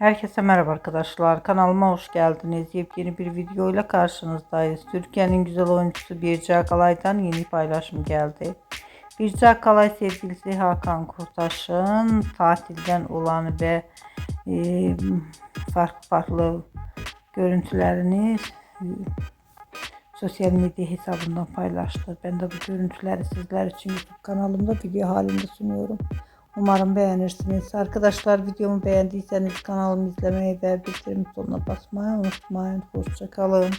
Herkese merhaba arkadaşlar. Kanalıma hoş geldiniz. Yepyeni bir video ile karşınızdayız. Türkiye'nin güzel oyuncusu Birce Akalay'dan yeni paylaşım geldi. Birce Akalay sevgilisi Hakan Kurtaş'ın tatilden olan ve e, farklı görüntülerini sosyal medya hesabından paylaştı. Ben de bu görüntüleri sizler için YouTube kanalımda video halinde sunuyorum. Umarım beğenirsiniz. Arkadaşlar, videomu beğendiyseniz kanalımı izlemeyi ve bildirim butonuna basmayı unutmayın. Hoşça kalın.